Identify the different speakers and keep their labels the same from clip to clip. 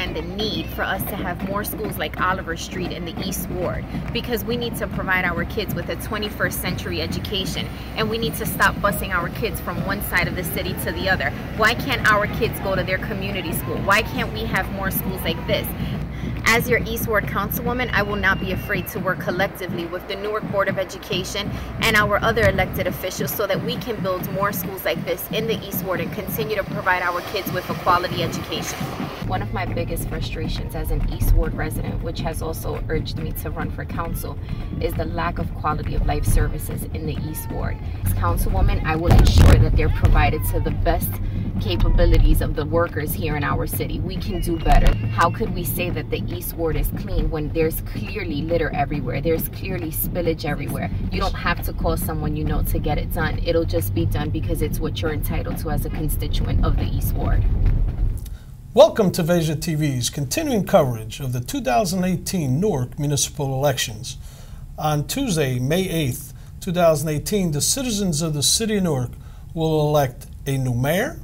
Speaker 1: understand the need for us to have more schools like Oliver Street in the East Ward, because we need to provide our kids with a 21st century education, and we need to stop busing our kids from one side of the city to the other. Why can't our kids go to their community school? Why can't we have more schools like this? As your East Ward Councilwoman, I will not be afraid to work collectively with the Newark Board of Education and our other elected officials so that we can build more schools like this in the East Ward and continue to provide our kids with a quality education. One of my biggest frustrations as an East Ward resident, which has also urged me to run for council, is the lack of quality of life services in the East Ward. As Councilwoman, I will ensure that they're provided to the best capabilities of the workers here in our city. We can do better. How could we say that the East Ward is clean when there's clearly litter everywhere? There's clearly spillage everywhere. You don't have to call someone you know to get it done. It'll just be done because it's what you're entitled to as a constituent of the East Ward.
Speaker 2: Welcome to Veja TV's continuing coverage of the 2018 Newark municipal elections. On Tuesday, May 8th, 2018, the citizens of the city of Newark will elect a new mayor,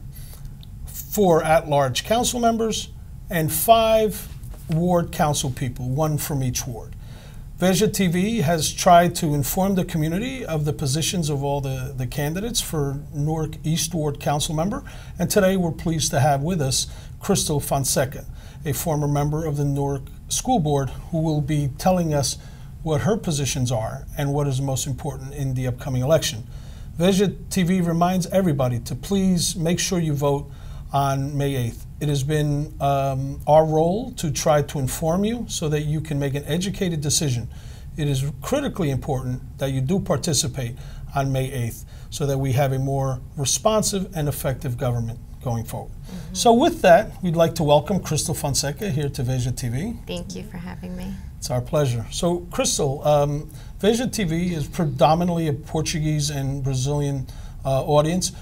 Speaker 2: 4 at-large council members, and 5 ward council people, 1 from each ward. Veja TV has tried to inform the community of the positions of all the candidates for Newark East Ward council member, and today we're pleased to have with us Crystal Fonseca, a former member of the Newark School Board, who will be telling us what her positions are and what is most important in the upcoming election. Veja TV reminds everybody to please make sure you vote on May 8th. It has been our role to try to inform you so that you can make an educated decision. It is critically important that you do participate on May 8th so that we have a more responsive and effective government going forward. So with that, we'd like to welcome Crystal Fonseca here to Veja TV.
Speaker 1: Thank you for having me.
Speaker 2: It's our pleasure. So Crystal, Veja TV is predominantly a Portuguese and Brazilian audience.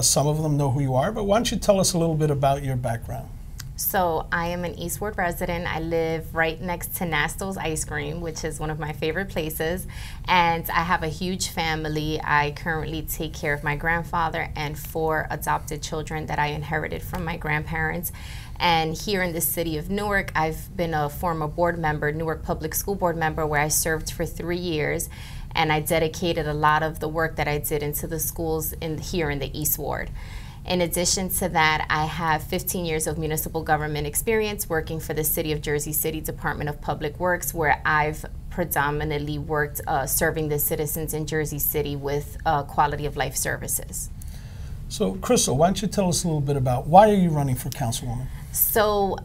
Speaker 2: Some of them know who you are, but why don't you tell us a little bit about your background?
Speaker 1: So I am an East Ward resident. I live right next to Nasto's Ice Cream, which is one of my favorite places. And I have a huge family. I currently take care of my grandfather and 4 adopted children that I inherited from my grandparents. And here in the city of Newark, I've been a former board member, Newark Public School Board member, where I served for 3 years. And I dedicated a lot of the work that I did into the schools here in the East Ward. In addition to that, I have 15 years of municipal government experience working for the City of Jersey City Department of Public Works, where I've predominantly worked serving the citizens in Jersey City with quality of life services. So, Crystal, why don't you tell us a little bit about why are you running for councilwoman? So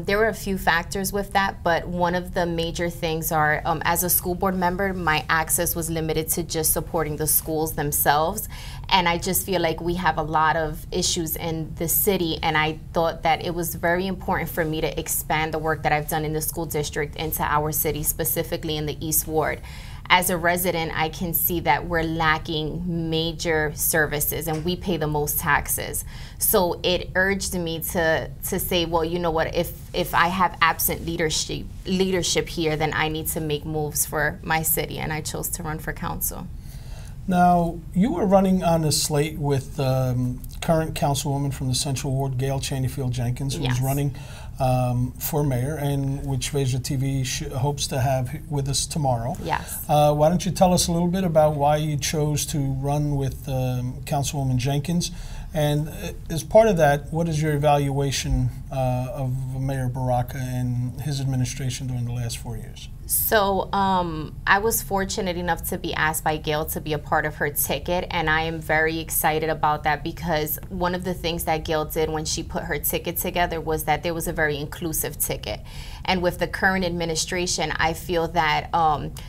Speaker 1: there were a few factors with that, but one of the major things are, as a school board member, my access was limited to just supporting the schools themselves. And I just feel like we have a lot of issues in the city, and I thought that it was very important for me to expand the work that I've done in the school district into our city, specifically in the East Ward. As a resident, I can see that we're lacking major services and we pay the most taxes. So it urged me to say, well, you know what, if I have absent leadership here, then I need to make moves for my city, and I chose to run for council.
Speaker 2: Now, you were running on a slate with current councilwoman from the Central Ward, Gail Chaneyfield Jenkins, who's
Speaker 1: Yes.
Speaker 2: running for mayor, and which Veja TV hopes to have with us tomorrow.
Speaker 1: Yes.
Speaker 2: Why don't you tell us a little bit about why you chose to run with Councilwoman Jenkins? And as part of that, what is your evaluation of Mayor Baraka and his administration during the last 4 years?
Speaker 1: So I was fortunate enough to be asked by Gail to be a part of her ticket, and I am very excited about that because one of the things that Gail did when she put her ticket together was that there was a very inclusive ticket. And with the current administration, I feel that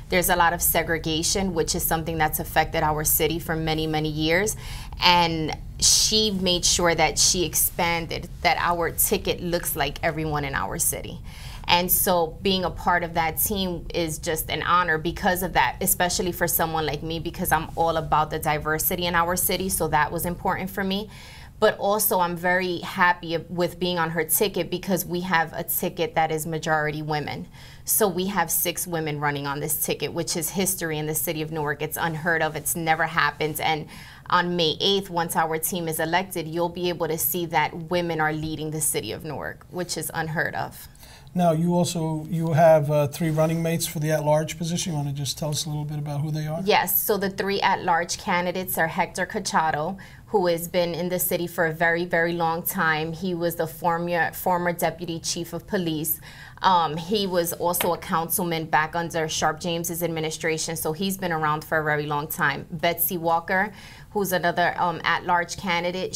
Speaker 1: there's a lot of segregation, which is something that's affected our city for many, many years. And she made sure that she expanded that our ticket looks like everyone in our city. And so being a part of that team is just an honor because of that, especially for someone like me, because I'm all about the diversity in our city, so that was important for me. But also I'm very happy with being on her ticket because we have a ticket that is majority women. So we have 6 women running on this ticket, which is history in the city of Newark. It's unheard of. It's never happened. And on May 8th, once our team is elected, you'll be able to see that women are leading the city of Newark, which is unheard of.
Speaker 2: Now, you have 3 running mates for the at-large position. You want to just tell us a little bit about who they are?
Speaker 1: Yes, so the 3 at-large candidates are Hector Cachado, who has been in the city for a very, very long time. He was the former deputy chief of police. He was also a councilman back under Sharp James's administration, so he's been around for a very long time. Betsy Walker, who's another at-large candidate.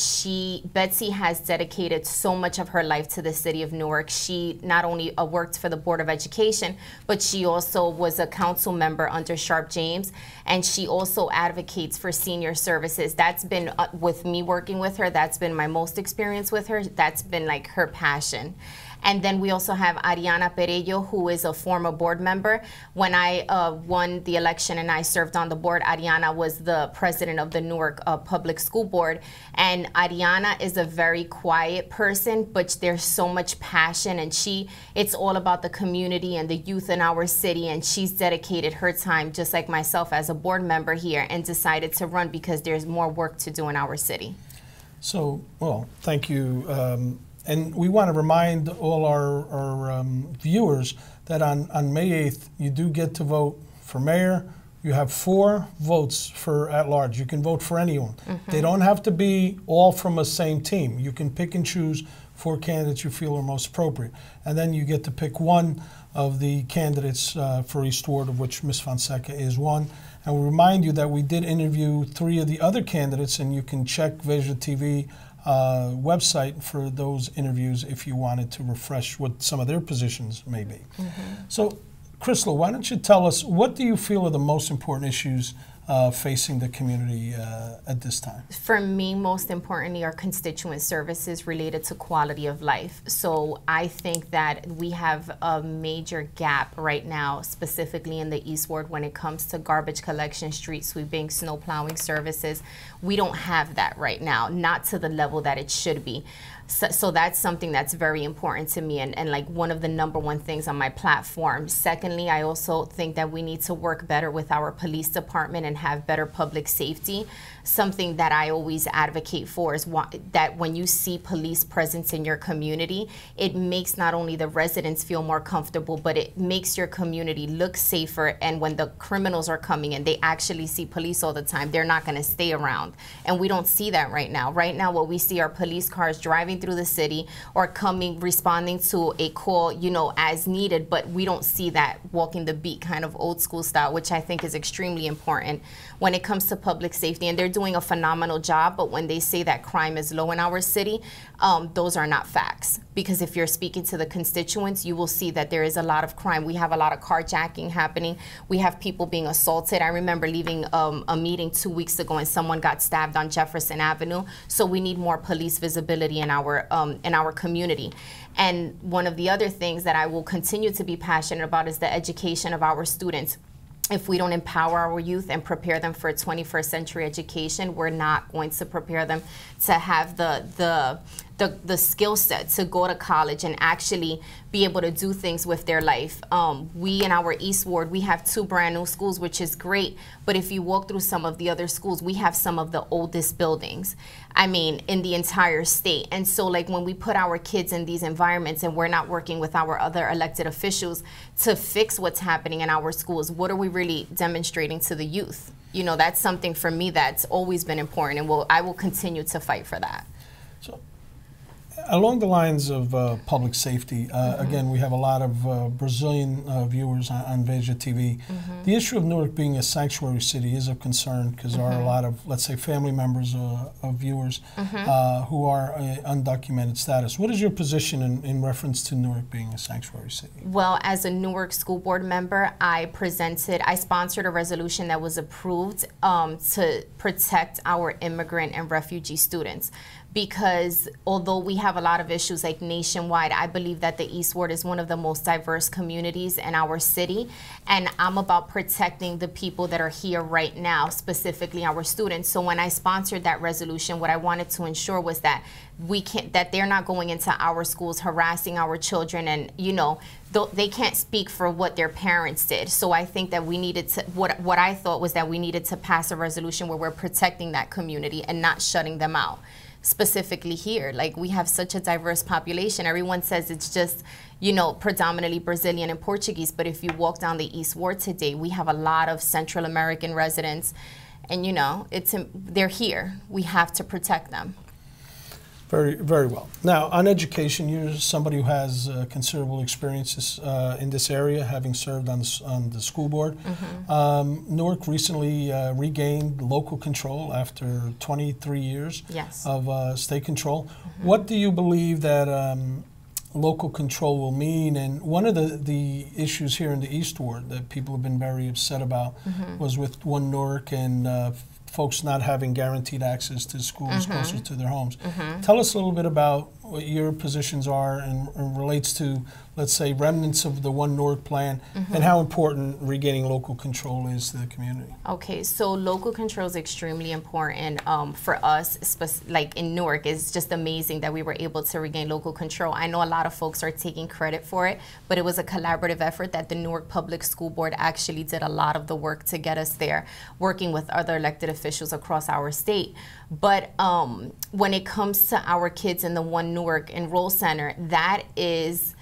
Speaker 1: Betsy has dedicated so much of her life to the city of Newark. She not only worked for the Board of Education, but she also was a council member under Sharp James, and she also advocates for senior services. That's been, with me working with her, that's been my most experience with her. That's been like her passion. And then we also have Ariana Perello, who is a former board member. When I won the election and I served on the board, Ariana was the president of the Newark Public School Board. And Ariana is a very quiet person, but there's so much passion, and it's all about the community and the youth in our city, and she's dedicated her time, just like myself as a board member here, and decided to run because there's more work to do in our city.
Speaker 2: So, well, thank you. And we want to remind all our viewers that on May 8th, you do get to vote for mayor. You have 4 votes for at-large. You can vote for anyone. They don't have to be all from a same team. You can pick and choose 4 candidates you feel are most appropriate. And then you get to pick one of the candidates for East Ward, of which Ms. Fonseca is one. And we remind you that we did interview 3 of the other candidates, and you can check Veja TV website for those interviews if you wanted to refresh what some of their positions may be. So, Crystal, why don't you tell us, what do you feel are the most important issues facing the community at this time?
Speaker 1: For me, most importantly, are constituent services related to quality of life. So I think that we have a major gap right now, specifically in the East Ward, when it comes to garbage collection, street sweeping, snow plowing services. We don't have that right now, not to the level that it should be. So that's something that's very important to me, and like one of the #1 things on my platform. Secondly, I also think that we need to work better with our police department and have better public safety. Something that I always advocate for is that when you see police presence in your community, it makes not only the residents feel more comfortable, but it makes your community look safer. And when the criminals are coming in, they actually see police all the time. They're not going to stay around. And we don't see that right now. Right now, what we see are police cars driving through the city or responding to a call, as needed, but we don't see that walking the beat kind of old school style, which I think is extremely important when it comes to public safety. And they're doing a phenomenal job, but when they say that crime is low in our city, those are not facts. Because if you're speaking to the constituents, you will see that there is a lot of crime. We have a lot of carjacking happening. We have people being assaulted. I remember leaving a meeting 2 weeks ago and someone got stabbed on Jefferson Avenue. So we need more police visibility in our community. And one of the other things that I will continue to be passionate about is the education of our students. If we don't empower our youth and prepare them for a 21st century education, we're not going to prepare them to have the skill set to go to college and actually be able to do things with their life. We in our East Ward, we have 2 brand new schools, which is great, but if you walk through some of the other schools, we have some of the oldest buildings, in the entire state. And so like when we put our kids in these environments and we're not working with our other elected officials to fix what's happening in our schools, what are we really demonstrating to the youth? That's something for me that's always been important, and I will continue to fight for that.
Speaker 2: So, along the lines of public safety, again, we have a lot of Brazilian viewers on Veja TV. The issue of Newark being a sanctuary city is of concern because there are a lot of, let's say, family members of viewers who are undocumented status. What is your position in reference to Newark being a sanctuary city?
Speaker 1: Well, as a Newark school board member, I sponsored a resolution that was approved to protect our immigrant and refugee students. because although we have a lot of issues like nationwide, I believe that the East Ward is one of the most diverse communities in our city, and I'm about protecting the people that are here right now, specifically our students. So when I sponsored that resolution, what I wanted to ensure was that that they're not going into our schools harassing our children, and they can't speak for what their parents did. So I think that we needed to, what I thought was that we needed to pass a resolution where we're protecting that community and not shutting them out. Specifically here, like, we have such a diverse population. Everyone says it's just, predominantly Brazilian and Portuguese, but if you walk down the East Ward today, we have a lot of Central American residents, and they're here. We have to protect them.
Speaker 2: Very, very well. Now, on education, you're somebody who has considerable experiences in this area, having served on the school board. Newark recently regained local control after 23 years of state control. What do you believe that local control will mean? And one of the issues here in the East Ward that people have been very upset about was with One Newark and folks not having guaranteed access to schools closer to their homes. Tell us a little bit about what your positions are and relates to, let's say, remnants of the One Newark plan, and how important regaining local control is to the community.
Speaker 1: Okay, so local control is extremely important for us, like in Newark. It's just amazing that we were able to regain local control. I know a lot of folks are taking credit for it, but it was a collaborative effort that the Newark Public School Board actually did a lot of the work to get us there, working with other elected officials across our state. But when it comes to our kids in the One Newark Enroll Center, that is,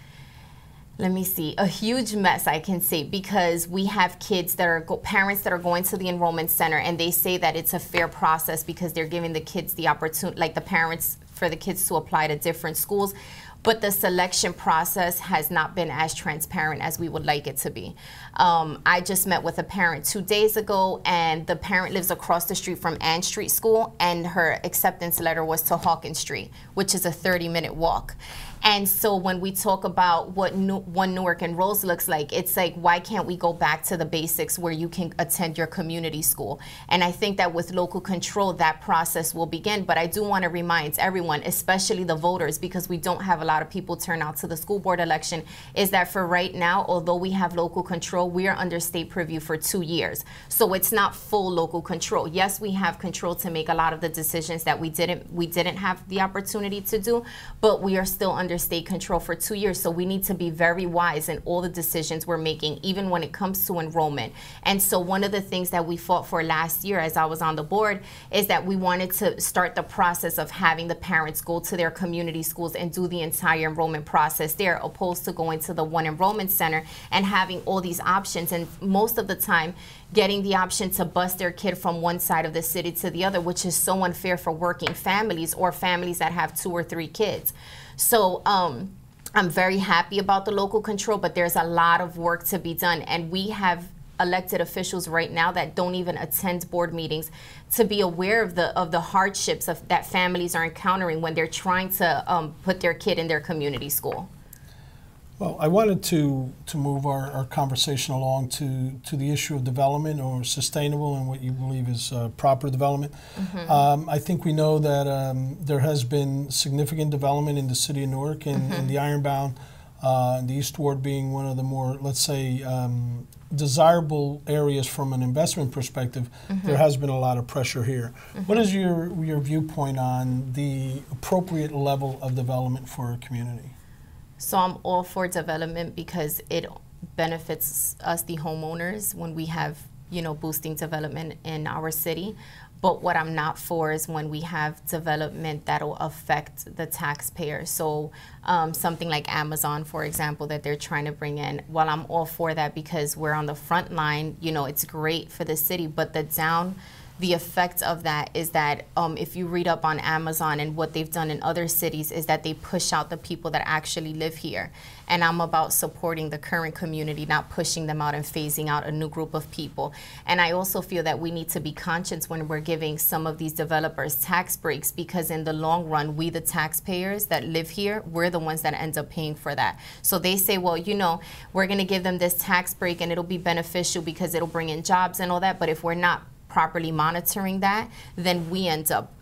Speaker 1: let me see, a huge mess, I can say, because we have kids that are parents that are going to the enrollment center, and they say that it's a fair process because they're giving the kids the opportunity, like the parents, for the kids to apply to different schools. But the selection process has not been as transparent as we would like it to be. I just met with a parent 2 days ago, and the parent lives across the street from Ann Street School, and her acceptance letter was to Hawkins Street, which is a 30-minute walk. And so when we talk about what One Newark Enrolls looks like, it's like, why can't we go back to the basics where you can attend your community school? And I think that with local control, that process will begin. But I do want to remind everyone, especially the voters, because we don't have a lot of people turn out to the school board election, is that for right now, although we have local control, we are under state purview for 2 years. So it's not full local control. Yes, we have control to make a lot of the decisions that we didn't have the opportunity to do, but we are still under state control for 2 years. So we need to be very wise in all the decisions we're making, even when it comes to enrollment. And so one of the things that we fought for last year as I was on the board is that we wanted to start the process of having the parents go to their community schools and do the entire enrollment process there, opposed to going to the one enrollment center and having all these options, and most of the time getting the option to bus their kid from one side of the city to the other, which is so unfair for working families or families that have 2 or 3 kids. So I'm very happy about the local control, but there's a lot of work to be done, and we have elected officials right now that don't even attend board meetings to be aware of the hardships that families are encountering when they're trying to put their kid in their community school.
Speaker 2: Well, I wanted to move our conversation along to the issue of development, or sustainable, and what you believe is proper development. I think we know that there has been significant development in the city of Newark, and the Ironbound, the East Ward being one of the more, let's say, desirable areas from an investment perspective. There has been a lot of pressure here. What is your viewpoint on the appropriate level of development for a community?
Speaker 1: So I'm all for development because it benefits us, the homeowners, when we have, boosting development in our city. But what I'm not for is when we have development that'll affect the taxpayer. So something like Amazon, for example, that they're trying to bring in, while I'm all for that because we're on the front line, it's great for the city, but the effect of that is that if you read up on Amazon and what they've done in other cities, is that they push out the people that actually live here. And I'm about supporting the current community, not pushing them out and phasing out a new group of people. And I also feel that we need to be conscious when we're giving some of these developers tax breaks, because in the long run, we, the taxpayers that live here, we're the ones that end up paying for that. So they say, well, we're going to give them this tax break and it'll be beneficial because it'll bring in jobs and all that. But if we're not properly monitoring that, then we end up,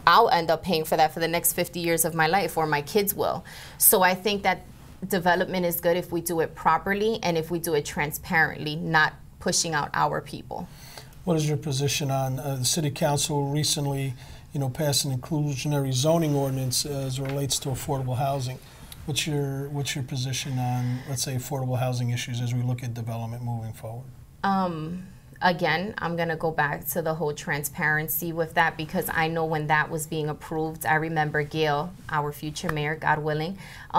Speaker 1: I'll end up paying for that for the next 50 years of my life, or my kids will. So I think that development is good if we do it properly and if we do it transparently, not pushing out our people.
Speaker 2: What is your position on the City Council recently, passed an inclusionary zoning ordinance as it relates to affordable housing? What's your position on, let's say, affordable housing issues as we look at development moving forward?
Speaker 1: Again, I'm going to go back to the whole transparency with that, because I know when that was being approved, I remember Gail, our future mayor, God willing,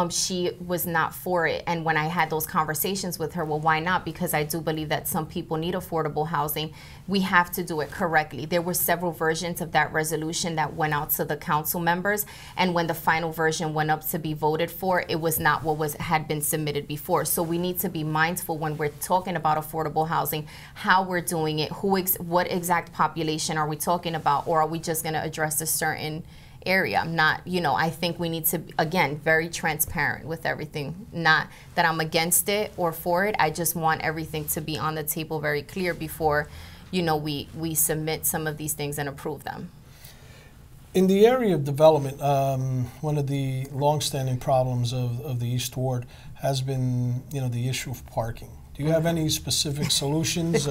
Speaker 1: she was not for it. And when I had those conversations with her, well, why not? Because I do believe that some people need affordable housing. We have to do it correctly. There were several versions of that resolution that went out to the council members. And when the final version went up to be voted for, it was not what had been submitted before. So we need to be mindful when we're talking about affordable housing, how we're doing it, what exact population are we talking about, or are we just going to address a certain area? I think we need to, again, very transparent with everything. Not that I'm against it or for it. I just want everything to be on the table very clear before, we submit some of these things and approve them.
Speaker 2: In the area of development, one of the longstanding problems of the East Ward has been, the issue of parking. Do you have any specific solutions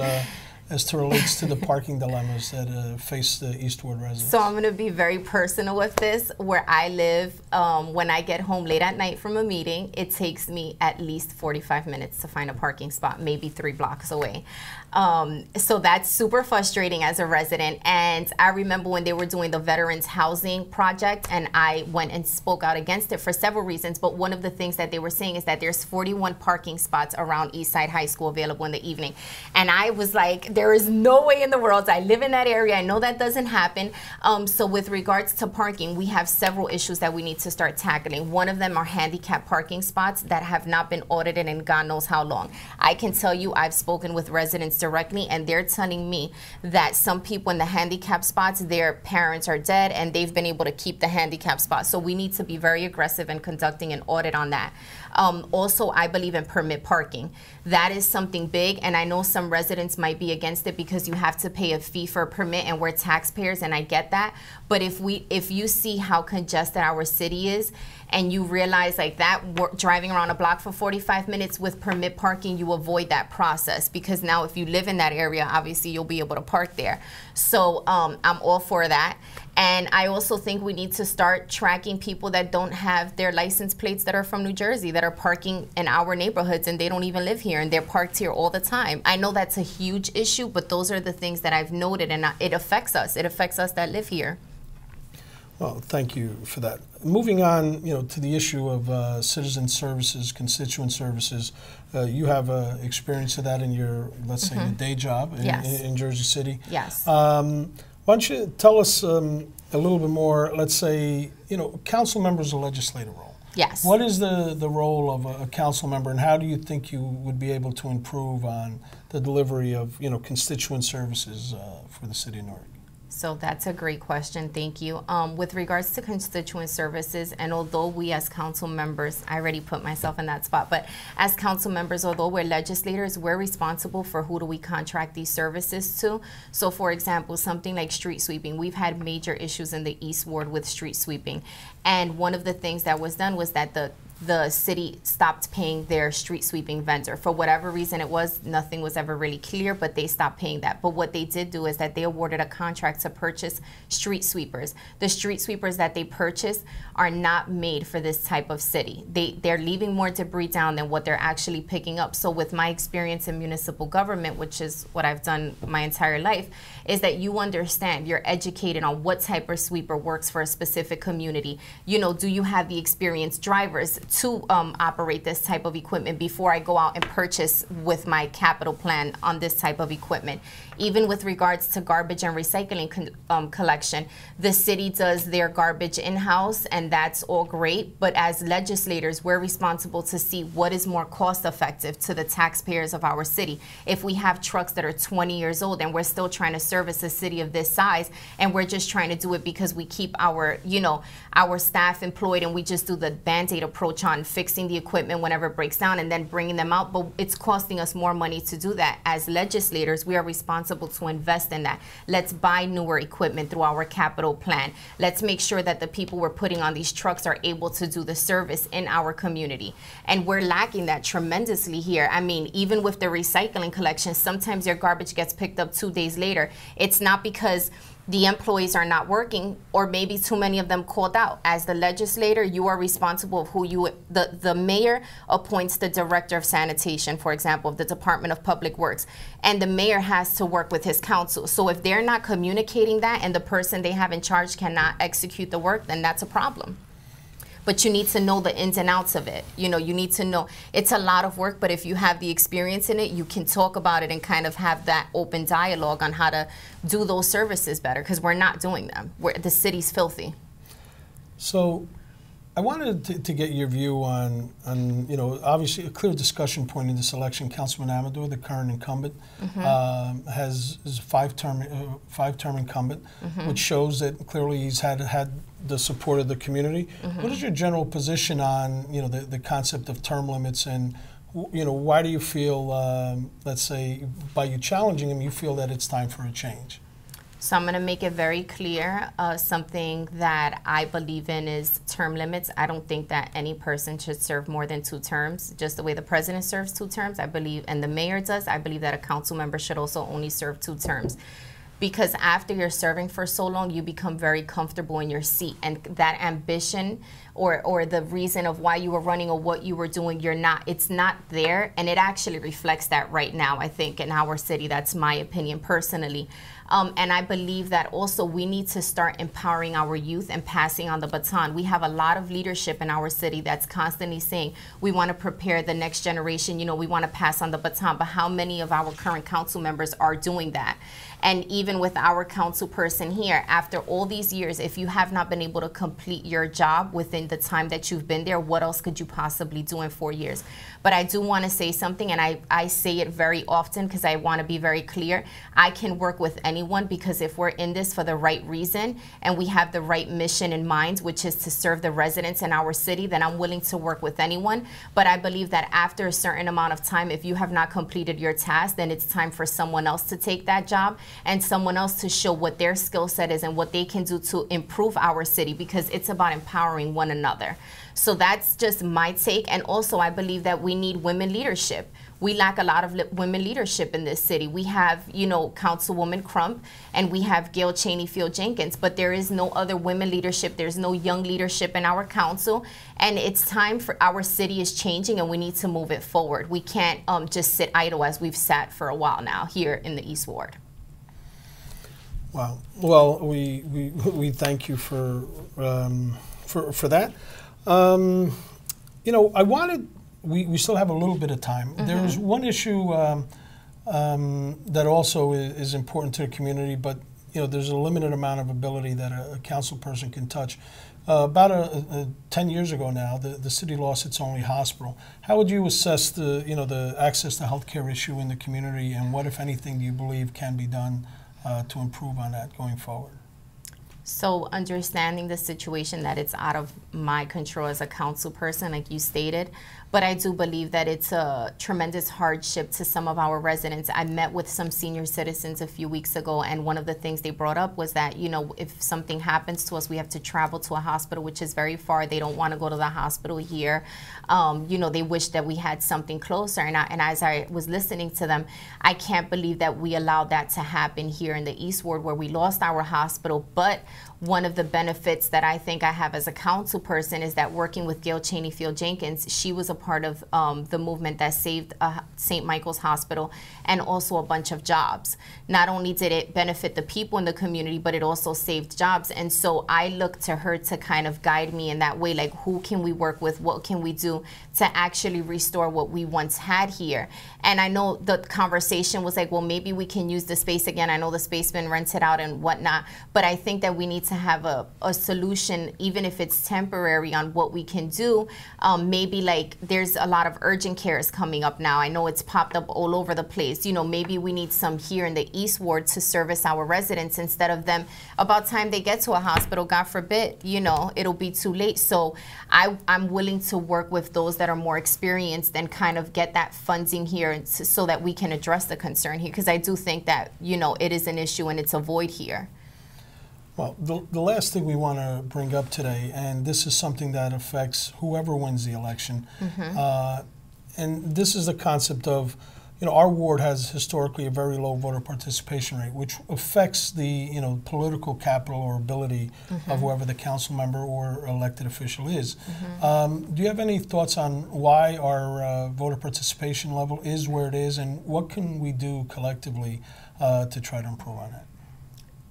Speaker 2: as to relates to the parking dilemmas that face the East Ward residents?
Speaker 1: So I'm going to be very personal with this. Where I live, when I get home late at night from a meeting, it takes me at least 45 minutes to find a parking spot, maybe 3 blocks away. So that's super frustrating as a resident. And I remember when they were doing the Veterans Housing Project, and I went and spoke out against it for several reasons. But one of the things that they were saying is that there's 41 parking spots around Eastside High School available in the evening. And I was like, there is no way in the world. I live in that area. I know that doesn't happen. So with regards to parking, we have several issues that we need to start tackling. One of them are handicap parking spots that have not been audited in God knows how long. I can tell you, I've spoken with residents directly, and they're telling me that some people in the handicap spots, their parents are dead and they've been able to keep the handicap spots. So we need to be very aggressive in conducting an audit on that. Also, I believe in permit parking. That is something big, and I know some residents might be against it because you have to pay a fee for a permit, and we're taxpayers, and I get that. But if you see how congested our city is, and you realize like that, driving around a block for 45 minutes with permit parking, you avoid that process, because now if you live in that area, obviously you'll be able to park there. So I'm all for that. And I also think we need to start tracking people that don't have their license plates that are from New Jersey, that are parking in our neighborhoods and they don't even live here and they're parked here all the time. I know that's a huge issue, but those are the things that I've noted, and it affects us. It affects us that live here.
Speaker 2: Well, thank you for that. Moving on, to the issue of citizen services, constituent services, you have experience of that in your, let's say, your day job in Jersey City.
Speaker 1: Yes.
Speaker 2: Why don't you tell us a little bit more, let's say, council members' legislative role?
Speaker 1: Yes.
Speaker 2: What is the role of a council member, and how do you think you would be able to improve on the delivery of, constituent services for the city of Newark?
Speaker 1: So that's a great question. Thank you. With regards to constituent services, and although we as council members, I already put myself in that spot, but as council members, although we're legislators, we're responsible for who do we contract these services to. So for example, something like street sweeping, we've had major issues in the East Ward with street sweeping. And one of the things that was done was that the city stopped paying their street sweeping vendor. For whatever reason it was, nothing was ever really clear, but they stopped paying that. But what they did do is that they awarded a contract to purchase street sweepers. The street sweepers that they purchased are not made for this type of city. They're leaving more debris down than what they're actually picking up. So with my experience in municipal government, which is what I've done my entire life, is that you understand, you're educated on what type of sweeper works for a specific community. Do you have the experienced drivers to operate this type of equipment before I go out and purchase with my capital plan on this type of equipment? Even with regards to garbage and recycling collection, the city does their garbage in-house, and that's all great. But as legislators, we're responsible to see what is more cost-effective to the taxpayers of our city. If we have trucks that are 20 years old and we're still trying to service a city of this size, and we're just trying to do it because we keep our, our staff employed, and we just do the Band-Aid approach approach on fixing the equipment whenever it breaks down and then bringing them out, but it's costing us more money to do that. As legislators, we are responsible to invest in that. Let's buy newer equipment through our capital plan. Let's make sure that the people we're putting on these trucks are able to do the service in our community. And we're lacking that tremendously here. I mean, even with the recycling collection, sometimes your garbage gets picked up 2 days later. It's not because the employees are not working, or maybe too many of them called out. As the legislator, you are responsible of the mayor appoints the director of sanitation, for example, of the Department of Public Works, and the mayor has to work with his council. So if they're not communicating that and the person they have in charge cannot execute the work, then that's a problem. But you need to know the ins and outs of it. You know, you need to know it's a lot of work, but if you have the experience in it, you can talk about it and kind of have that open dialogue on how to do those services better, because we're not doing them. The city's filthy. So
Speaker 2: I wanted to get your view on, you know, obviously a clear discussion point in this election. Councilman Amador, the current incumbent, is a five-term incumbent, which shows that clearly he's had the support of the community. What is your general position on, you know, the concept of term limits, and, you know, why do you feel, let's say, by you challenging him, you feel that it's time for a change?
Speaker 1: So I'm going to make it very clear. Something that I believe in is term limits. I don't think that any person should serve more than 2 terms. Just the way the president serves 2 terms, I believe, and the mayor does, I believe that a council member should also only serve 2 terms. Because after you're serving for so long, you become very comfortable in your seat, and that ambition or the reason of why you were running or what you were doing, it's not there, and it actually reflects that right now, I think, in our city. That's my opinion personally. And I believe that also we need to start empowering our youth and passing on the baton. We have a lot of leadership in our city that's constantly saying we want to prepare the next generation, you know, we want to pass on the baton, but how many of our current council members are doing that? And even with our council person here, after all these years, if you have not been able to complete your job within the time that you've been there, what else could you possibly do in 4 years? But I do want to say something, and I say it very often because I want to be very clear. I can work with anyone, because if we're in this for the right reason and we have the right mission in mind, which is to serve the residents in our city, then I'm willing to work with anyone. But I believe that after a certain amount of time, if you have not completed your task, then it's time for someone else to take that job, and someone else to show what their skill set is and what they can do to improve our city, because it's about empowering one another. So that's just my take. And also, I believe that we need women leadership. We lack a lot of women leadership in this city. We have, you know, Councilwoman Crump, and we have Gail Cheney-Field Jenkins, but there is no other women leadership. There's no young leadership in our council, and it's time for our city is changing, and we need to move it forward. We can't just sit idle as we've sat for a while now here in the East Ward.
Speaker 2: Wow. Well, we thank you for that. You know, we still have a little bit of time. There's one issue that also is important to the community, but, you know, there's a limited amount of ability that a council person can touch. About 10 years ago now, the city lost its only hospital. How would you assess the access to healthcare issue in the community, and what, if anything, do you believe can be done to improve on that going forward?
Speaker 1: So understanding the situation, that it's out of my control as a council person, like you stated, but I do believe that it's a tremendous hardship to some of our residents. I met with some senior citizens a few weeks ago, and one of the things they brought up was that, you know, if something happens to us, we have to travel to a hospital, which is very far. They don't want to go to the hospital here. You know, they wish that we had something closer. And as I was listening to them, I can't believe that we allowed that to happen here in the East Ward, where we lost our hospital. But one of the benefits that I think I have as a council person is that working with Gail Cheney-Field Jenkins, she was a part of the movement that saved St. Michael's Hospital, and also a bunch of jobs. Not only did it benefit the people in the community, but it also saved jobs. And so I look to her to kind of guide me in that way, like, who can we work with? What can we do to actually restore what we once had here? And I know the conversation was like, well, maybe we can use the space again. I know the space been rented out and whatnot, but I think that we need to have a solution, even if it's temporary, on what we can do. Maybe like there's a lot of urgent cares coming up now. I know it's popped up all over the place. You know, maybe we need some here in the East Ward to service our residents instead of them, about time they get to a hospital, God forbid, you know, it'll be too late. So I'm willing to work with those that are more experienced and kind of get that funding here so that we can address the concern here, because I do think that, you know, it is an issue and it's a void here.
Speaker 2: Well, the last thing we want to bring up today, and this is something that affects whoever wins the election, and this is the concept of, you know, our ward has historically a very low voter participation rate, which affects the, you know, political capital or ability of whoever the council member or elected official is. Do you have any thoughts on why our voter participation level is where it is, and what can we do collectively to try to improve on that?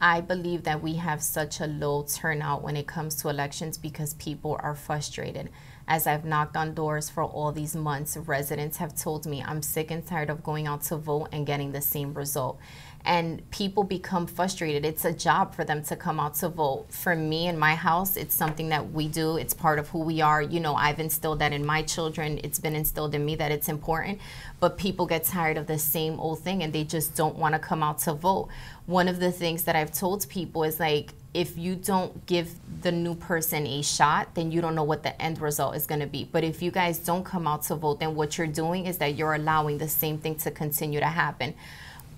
Speaker 1: I believe that we have such a low turnout when it comes to elections because people are frustrated. As I've knocked on doors for all these months, residents have told me I'm sick and tired of going out to vote and getting the same result. And people become frustrated. It's a job for them to come out to vote. For me in my house, it's something that we do. It's part of who we are. You know, I've instilled that in my children. It's been instilled in me that it's important. But people get tired of the same old thing and they just don't want to come out to vote. One of the things that I've told people is like, if you don't give the new person a shot, then you don't know what the end result is going to be. But if you guys don't come out to vote, then what you're doing is that you're allowing the same thing to continue to happen.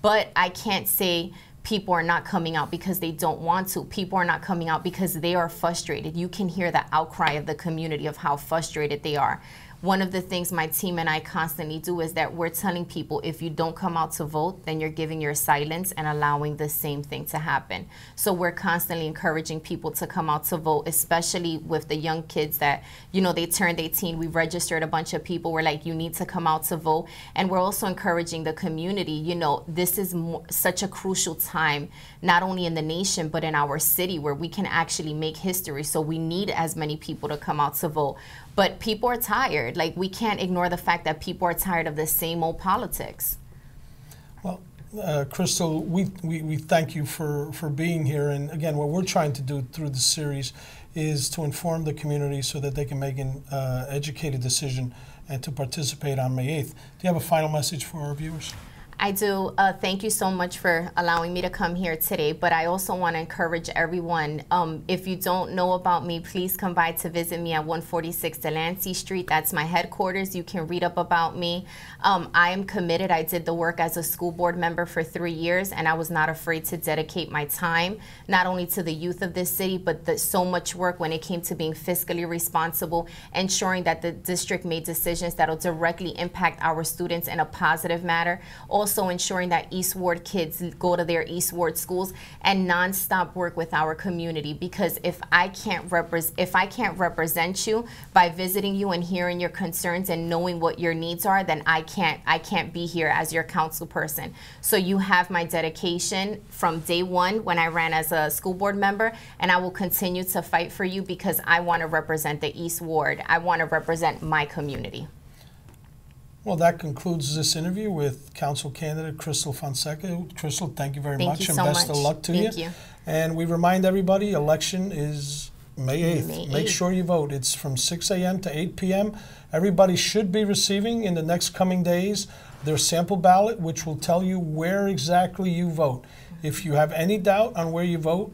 Speaker 1: But I can't say people are not coming out because they don't want to. People are not coming out because they are frustrated. You can hear the outcry of the community of how frustrated they are. One of the things my team and I constantly do is that we're telling people, if you don't come out to vote, then you're giving your silence and allowing the same thing to happen. So we're constantly encouraging people to come out to vote, especially with the young kids that, you know, they turned 18. We registered a bunch of people. We're like, you need to come out to vote. And we're also encouraging the community, you know, this is such a crucial time, not only in the nation, but in our city where we can actually make history. So we need as many people to come out to vote. But people are tired. Like, we can't ignore the fact that people are tired of the same old politics.
Speaker 2: Well, Crystal, we thank you for being here. And again, what we're trying to do through the series is to inform the community so that they can make an educated decision and to participate on May 8th. Do you have a final message for our viewers?
Speaker 1: I do. Thank you so much for allowing me to come here today, but I also want to encourage everyone, if you don't know about me, please come by to visit me at 146 Delancey Street. That's my headquarters. You can read up about me. I am committed. I did the work as a school board member for 3 years, and I was not afraid to dedicate my time, not only to the youth of this city, but so much work when it came to being fiscally responsible, ensuring that the district made decisions that will directly impact our students in a positive manner. Also ensuring that East Ward kids go to their East Ward schools, and nonstop work with our community. Because if I can't represent you by visiting you and hearing your concerns and knowing what your needs are, then I can't be here as your council person. So you have my dedication from day one when I ran as a school board member, and I will continue to fight for you because I want to represent the East Ward. I want to represent my community.
Speaker 2: Well, that concludes this interview with Council Candidate Crystal Fonseca. Crystal, thank you very much, and best of luck to you.
Speaker 1: Thank you.
Speaker 2: And we remind everybody, election is May 8th.
Speaker 1: May 8th.
Speaker 2: Make sure you vote. It's from 6 a.m. to 8 p.m. Everybody should be receiving in the next coming days their sample ballot, which will tell you where exactly you vote. If you have any doubt on where you vote,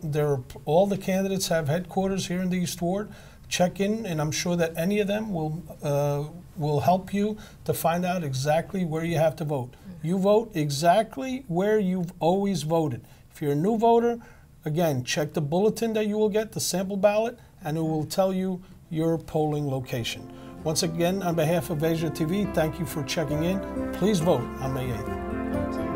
Speaker 2: all the candidates have headquarters here in the East Ward. Check in, and I'm sure that any of them will help you to find out exactly where you have to vote. You vote exactly where you've always voted. If you're a new voter, again, check the bulletin that you will get, the sample ballot, and it will tell you your polling location. Once again, on behalf of Veja TV, thank you for checking in. Please vote on May 8th.